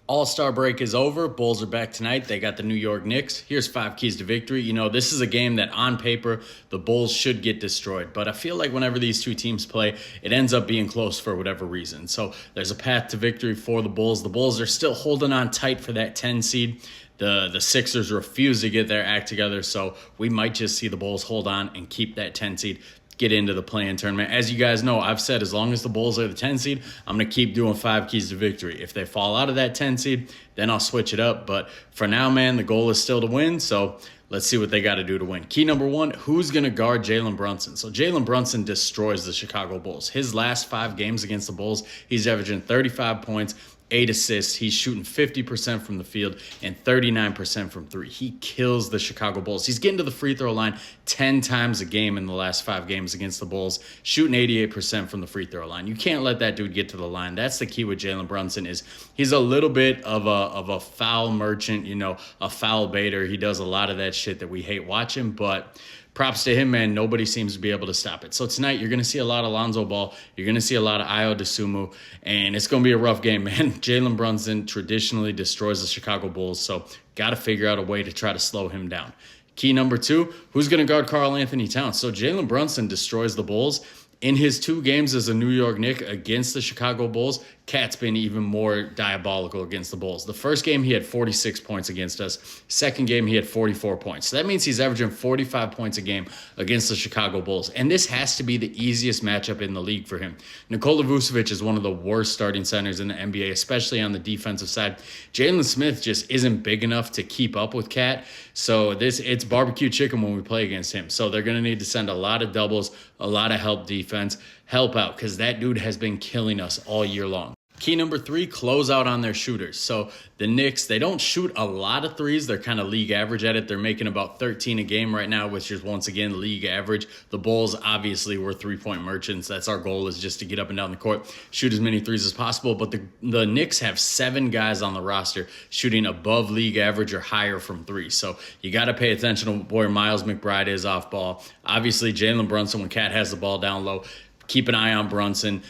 All-Star break is over. Bulls are back tonight. They got the New York Knicks. Here's 5 keys to victory. You know, this is a game that on paper, the Bulls should get destroyed. But I feel like whenever these two teams play, it ends up being close for whatever reason. So there's a path to victory for the Bulls. The Bulls are still holding on tight for that 10 seed. The Sixers refuse to get their act together. So we might just see the Bulls hold on and keep that 10 seed. Get into the play-in tournament. As you guys know, I've said as long as the Bulls are the 10 seed, I'm going to keep doing 5 keys to victory. If they fall out of that 10 seed, then I'll switch it up. But for now, man, the goal is still to win. So let's see what they got to do to win. Key number 1, who's going to guard Jalen Brunson? So Jalen Brunson destroys the Chicago Bulls. His last 5 games against the Bulls, he's averaging 35 points, 8 assists. He's shooting 50% from the field and 39% from 3. He kills the Chicago Bulls. He's getting to the free throw line 10 times a game in the last 5 games against the Bulls, shooting 88% from the free throw line. You can't let that dude get to the line. That's the key with Jalen Brunson is he's a little bit of a foul merchant, you know, a foul baiter. He does a lot of that shit that we hate watching, but props to him, man. Nobody seems to be able to stop it. So tonight, you're going to see a lot of Lonzo Ball. You're going to see a lot of Ayo Dosunmu, and it's going to be a rough game, man. Jalen Brunson traditionally destroys the Chicago Bulls, so got to figure out a way to try to slow him down. Key number 2, who's going to guard Karl Anthony Towns? So Jalen Brunson destroys the Bulls. In his 2 games as a New York Knick against the Chicago Bulls, Cat's been even more diabolical against the Bulls. The first game, he had 46 points against us. Second game, he had 44 points. So that means he's averaging 45 points a game against the Chicago Bulls. And this has to be the easiest matchup in the league for him. Nikola Vucevic is one of the worst starting centers in the NBA, especially on the defensive side. Jalen Smith just isn't big enough to keep up with Cat. So it's barbecue chicken when we play against him. So they're going to need to send a lot of doubles, a lot of help out, because that dude has been killing us all year long. Key number 3, close out on their shooters. So the Knicks, they don't shoot a lot of threes. They're kind of league average at it. They're making about 13 a game right now, which is once again league average. The Bulls, obviously, we're 3-point merchants. That's our goal, is just to get up and down the court, shoot as many threes as possible. But the Knicks have 7 guys on the roster shooting above league average or higher from 3. So you got to pay attention to where Miles McBride is off ball. Obviously, Jalen Brunson, when Cat has the ball down low, keep an eye on Brunson,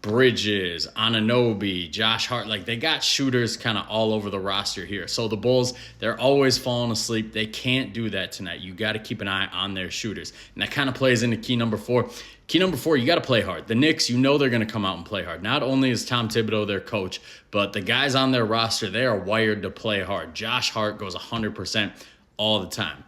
Bridges, Anunoby, Josh Hart. Like, they got shooters kind of all over the roster here. So the Bulls, they're always falling asleep. They can't do that tonight. You got to keep an eye on their shooters. And that kind of plays into key number 4. Key number 4, you got to play hard. The Knicks, you know they're going to come out and play hard. Not only is Tom Thibodeau their coach, but the guys on their roster, they are wired to play hard. Josh Hart goes 100% all the time.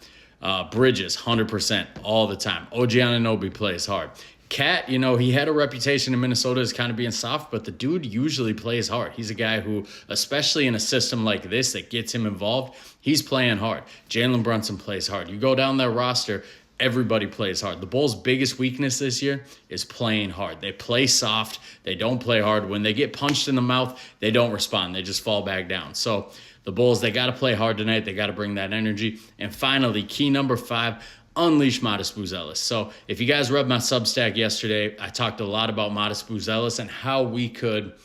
Bridges, 100% all the time. OG Anunoby plays hard. Cat, you know, he had a reputation in Minnesota as kind of being soft, but the dude usually plays hard. He's a guy who, especially in a system like this that gets him involved, he's playing hard. Jalen Brunson plays hard. You go down their roster, everybody plays hard. The Bulls' biggest weakness this year is playing hard. They play soft. They don't play hard. When they get punched in the mouth, they don't respond. They just fall back down. So the Bulls, they got to play hard tonight. They got to bring that energy. And finally, key number 5, unleash Modest Buzelis. So if you guys read my Substack yesterday, I talked a lot about Modest Buzelis and how we could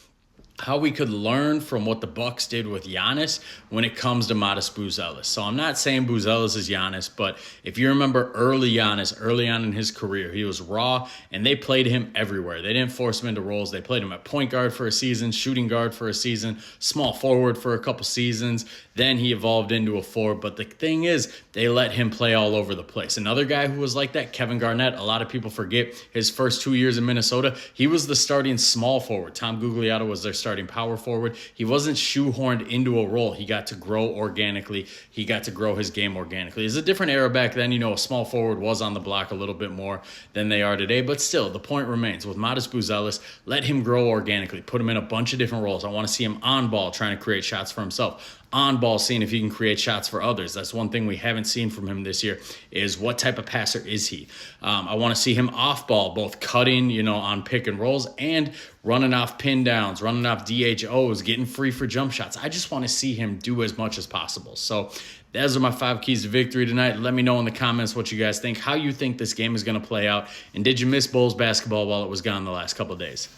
learn from what the Bucks did with Giannis when it comes to Modest Buzelis. So I'm not saying Buzelis is Giannis, but if you remember early on in his career, he was raw, and they played him everywhere. They didn't force him into roles. They played him at point guard for a season, shooting guard for a season, small forward for a couple seasons. Then he evolved into a 4. But the thing is, they let him play all over the place. Another guy who was like that, Kevin Garnett. A lot of people forget his first 2 years in Minnesota. He was the starting small forward. Tom Gugliotta was their starting power forward. He wasn't shoehorned into a role. He got to grow organically. He got to grow his game organically. It's a different era back then. You know, a small forward was on the block a little bit more than they are today. But still, the point remains. With Modest Buzelis, let him grow organically. Put him in a bunch of different roles. I want to see him on ball trying to create shots for himself. On ball, seeing if he can create shots for others. That's one thing we haven't seen from him this year, is what type of passer is he. I want to see him off ball, both cutting, you know, on pick and rolls and running off pin downs, running off DHOs, getting free for jump shots. I just want to see him do as much as possible. So those are my 5 keys to victory tonight. Let me know in the comments what you guys think, how you think this game is going to play out, and did you miss Bulls basketball while it was gone the last couple of days?